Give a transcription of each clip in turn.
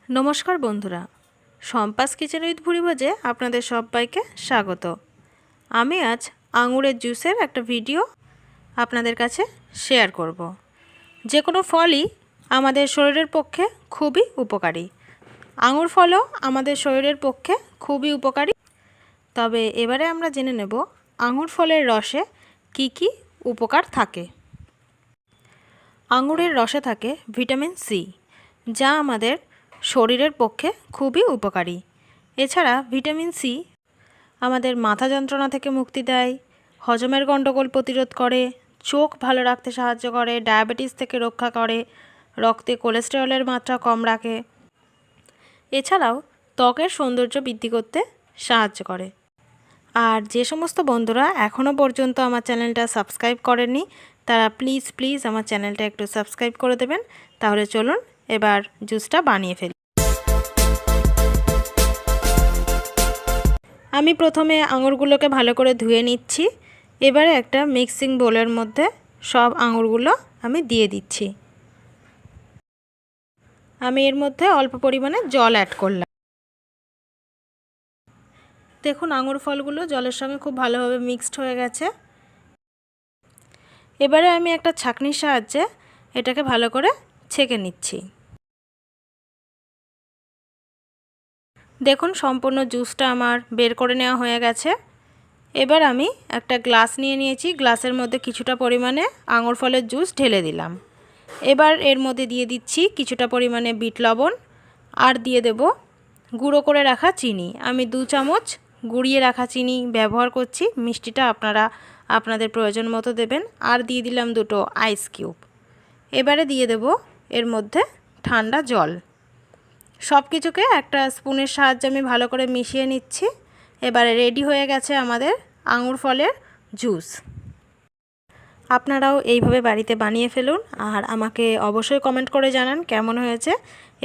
नमस्कार बंधुरा शम्पास kitchen with भुरिभोजे आपनादेर सबाइके स्वागत। आमी आज आंगुरेर जूसेर एक भिडियो आपनादेर काछे शेयर करब। जे कोनो फलई आमादेर शरीरेर पक्षे खूबई उपकारी। आंगुर फलও आमादेर शरीरेर पक्षे खूबई उपकारी। तबे एबारे आमरा जेने नेब आंगुर फलेर रसे की की उपकार थाके। आंगुरेर रसे थाके ভিটামিন সি, যা आमादेर शरीरेर पक्षे खूबई उपकारी। एछाड़ा ভিটামিন সি आमादेर माथा যন্ত্রণা থেকে मुक्ति देय, हजमेर गंडगोल प्रतिरोध करे, चोख भालो राखते साहाज्य करे, डायबिटिस থেকে रक्षा करे, रक्ते कोलेस्टेरलेर मात्रा कम राखे। एछाड़ाओ त्वकेर सौंदर्य बृद्धि करते साहाज्य करे। और जे समस्त बंधुरा एखोनो पर्यन्त आमार चैनलटा सबस्क्राइब करेननि तारा प्लिज प्लिज आमार चैनलटा एकटु सबस्क्राइब करे देबेन। ताहले चलुन एबार जूसटा बानिये फेली। आमी प्रथमे आंगुरगुलोके भालो करे धुए निচ্ছি। एबारे एकटा मिक्सिंग बोलेर मध्य सब आंगुरगुलो आमी दिए दिচ্ছি। आमी एर मध्य अल्प परिमाणे जल अ্যাড करलाम। देखुन आंगुर फलगुलो जलेर संगे खूब भालोभाबे मिक्सड हये गेছে। एबारे आमी एकटा छाकनिर साहाज्ये एटाके भालो करे छेके निচ্ছি। देखुन सम्पूर्ण जूसटा आमार बेर करे नेওয়া হয়ে গেছে। এবার আমি একটা গ্লাস নিয়ে নিয়েছি। গ্লাসের মধ্যে কিছুটা পরিমাণে আঙুর ফলের জুস ঢেলে দিলাম। এবার এর মধ্যে দিয়ে দিচ্ছি কিছুটা পরিমাণে বিট লবণ আর দিয়ে দেব গুঁড়ো করে রাখা চিনি। আমি 2 চামচ গুঁড়িয়ে রাখা চিনি ব্যবহার করছি। মিষ্টিটা আপনারা আপনাদের প্রয়োজন মতো দেবেন। আর দিয়ে দিলাম দুটো আইস কিউব। এবারে দিয়ে দেব এর মধ্যে ঠান্ডা জল। सब किछुके एक स्पूनेर साहाज्ये आमी भालो करे मिशिए निচ্ছি। एबारे रेडी हये गेছে आमादेर आंगुर फलेर जूस। आपनाराও এইভাবে বাড়িতে বানিয়ে ফেলুন আর আমাকে অবশ্যই কমেন্ট করে জানান কেমন হয়েছে।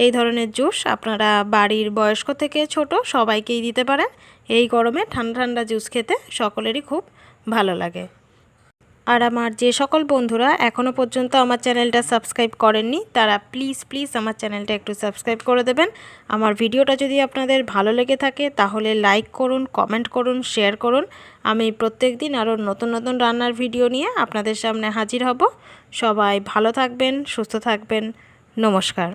এই ধরনের জুস আপনারা বাড়ির বয়স্ক থেকে ছোট সবাইকেই দিতে পারেন। এই গরমে ঠান্ডা ঠান্ডা জুস খেতে সকলেরই খুব ভালো লাগে। আর আমার যে সকল বন্ধুরা এখনো পর্যন্ত আমার চ্যানেলটা সাবস্ক্রাইব করেননি তারা প্লিজ প্লিজ আমার চ্যানেলটা একটু সাবস্ক্রাইব করে দেবেন। আমার ভিডিওটা যদি আপনাদের ভালো লেগে থাকে তাহলে লাইক করুন, কমেন্ট করুন, শেয়ার করুন। আমি প্রত্যেকদিন আরও নতুন নতুন রান্নার ভিডিও নিয়ে আপনাদের সামনে হাজির হব। সবাই ভালো থাকবেন, সুস্থ থাকবেন। নমস্কার।